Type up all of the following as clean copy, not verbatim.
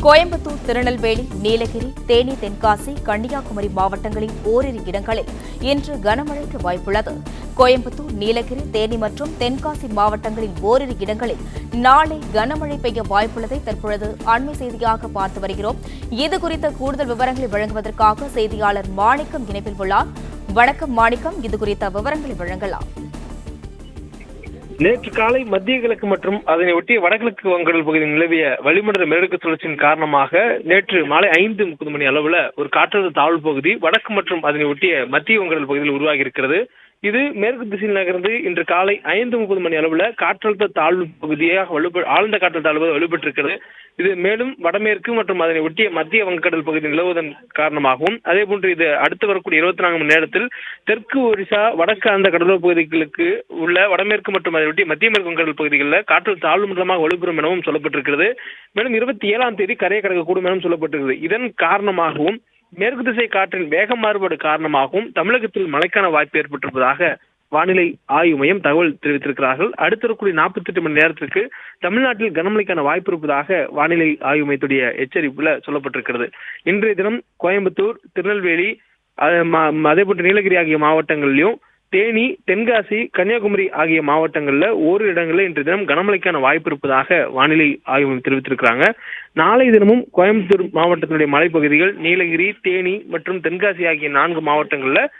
கோயம்புத்தூர், திருநெல்வேலி, நீலகிரி, தேனி, தென்காசி, கன்னியாகுமரி மாவட்டங்களின் ஓரிரு இடங்களில் இன்று கனமழைக்கு வாய்ப்புள்ளது. கோயம்புத்தூர், நீலகிரி, தேனி மற்றும் தென்காசி மாவட்டங்களின் ஓரிரு இடங்களில் நாளை கனமழை பெய்ய வாய்ப்புள்ளதை தற்பொழுது அண்மை செய்தியாக பார்த்து வருகிறோம். இதுகுறித்த கூடுதல் விவரங்களை வழங்குவதற்காக செய்தியாளர் மாணிக்கம் இணைப்பில் உள்ளார். வணக்கம் மாணிக்கம், இதுகுறித்த விவரங்களை வழங்கலாம். நேற்று காலை மத்திய கிழக்கு மற்றும் அதனை ஒட்டிய வடகிழக்கு வங்கக்கடல் பகுதியில் நிலவிய வளிமண்டல மேற்கு சுழற்சியின் காரணமாக நேற்று மாலை 5:30 மணி அளவுல ஒரு காற்றழுத்த தாழ்வு பகுதி வடக்கு மற்றும் அதனை ஒட்டிய மத்திய வங்கக்கடல் பகுதியில் உருவாகி இருக்கிறது. இது மேற்கு திசையில் நகர்ந்து இன்று காலை 5:30 மணி அளவுல காற்றழுத்த தாழ்வு பகுதியாக ஆழ்ந்த காற்றழுத்த தாழ்வு வலுப்பெற்றிருக்கிறது. இது மேலும் வடமேற்கு மற்றும் அதனை ஒட்டிய மத்திய வங்கக்கடல் பகுதியில் நிலவுவதன் காரணமாகவும், அதேபோன்று இது அடுத்து வரக்கூடிய 24 மணி நேரத்தில் தெற்கு ஒரிசா, வடக்கு அந்த கடலோர பகுதிகளுக்கு உள்ள வடமேற்கு மற்றும் அதை ஒட்டிய மத்திய மேற்கு வங்கக்கடல் பகுதிகளில் காற்றழுத்த தாழ்வு மண்டலமாக வலுப்பெறும் எனவும் சொல்லப்பட்டிருக்கிறது. மேலும் 27ஆம் தேதி கரையை கடக்கக்கூடும் எனவும் சொல்லப்பட்டிருக்கிறது. இதன் காரணமாகவும் மேற்கு திசை காற்றின் வேக மாறுபாடு காரணமாகவும் தமிழகத்தில் மழைக்கான வாய்ப்பு ஏற்பட்டிருப்பதாக வானிலை ஆய்வு மையம் தகவல் தெரிவித்திருக்கிறார்கள். அடுத்த வரக்கூடிய 48 மணி நேரத்திற்கு தமிழ்நாட்டில் கனமழைக்கான வாய்ப்பு இருப்பதாக வானிலை ஆய்வு மையத்துடைய எச்சரிப்புல சொல்லப்பட்டிருக்கிறது. இன்றைய தினம் கோயம்புத்தூர், திருநெல்வேலி, அதேபோன்று நீலகிரி ஆகிய மாவட்டங்களிலும், தேனி, தென்காசி, கன்னியாகுமரி ஆகிய மாவட்டங்களில் ஓரிரு இடங்களில் இன்றைய தினம் கனமழைக்கான வாய்ப்பு இருப்பதாக வானிலை ஆய்வு மையம் தெரிவித்திருக்கிறாங்க. நாளை தினமும் கோயம்புத்தூர் மாவட்டத்தினுடைய மலைப்பகுதிகள், நீலகிரி, தேனி மற்றும் தென்காசி ஆகிய 4 மாவட்டங்களில்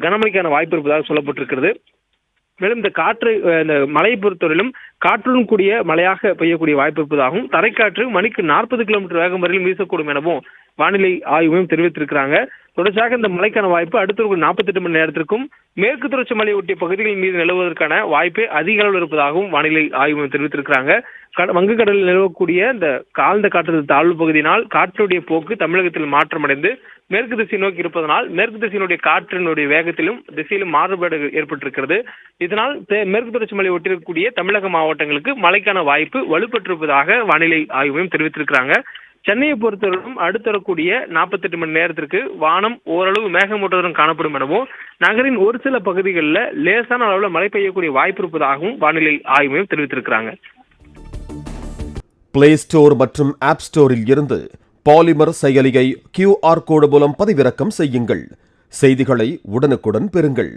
கனமழைக்கான வாய்ப்பு இருப்பதாக சொல்லப்பட்டிருக்கிறது. மேலும் இந்த மழையை பொறுத்தவரையிலும் காற்றுடன் கூடிய மழையாக பெய்யக்கூடிய வாய்ப்பு இருப்பதாகவும், தரைக்காற்று மணிக்கு 40 கிலோமீட்டர் வேகம் வரையிலும் வீசக்கூடும் எனவும் வானிலை ஆய்வு மையம் தெரிவித்திருக்கிறாங்க. தொடர்ச்சியாக இந்த மழைக்கான வாய்ப்பு அடுத்த 48 மணி நேரத்திற்கும் மேற்கு தொடர்ச்சி மலை ஒட்டிய பகுதிகள் மீது நிலவுவதற்கான வாய்ப்பு அதிக அளவில் இருப்பதாகவும் வானிலை ஆய்வு மையம் தெரிவித்திருக்கிறாங்க. வங்கக்கடலில் நிலவக்கூடிய இந்த ஆழ்ந்த காற்றழுத்த தாழ்வு பகுதியினால் காற்றினுடைய போக்கு தமிழகத்தில் மாற்றமடைந்து மேற்கு திசை நோக்கி இருப்பதனால் மேற்கு திசையினுடைய காற்றினுடைய வேகத்திலும் திசையிலும் மாறுபாடு ஏற்பட்டிருக்கிறது. இதனால் மேற்கு தொடர்ச்சி மலை ஒட்டியிருக்கக்கூடிய தமிழக மாவட்டங்களுக்கு மழைக்கான வாய்ப்பு வலுப்பெற்றிருப்பதாக வானிலை ஆய்வு மையம் தெரிவித்திருக்கிறாங்க. சென்னையை பொறுத்தவரைக்கும் அடுத்து வரக்கூடிய 48 மணி நேரத்திற்கு வானம் ஓரளவு மேகமூட்டத்துடன் காணப்படும் எனவும், நகரின் ஒரு சில பகுதிகளில் லேசான அளவில் மழை பெய்யக்கூடிய வாய்ப்பு இருப்பதாகவும் வானிலை ஆய்வு மையம் தெரிவித்திருக்கிறாங்க. பிளே ஸ்டோர் மற்றும் ஆப் ஸ்டோரில் இருந்து பாலிமர் செயலியை QR கோடு மூலம் பதிவிறக்கம் செய்யுங்கள். செய்திகளை உடனுக்குடன் பெறுங்கள்.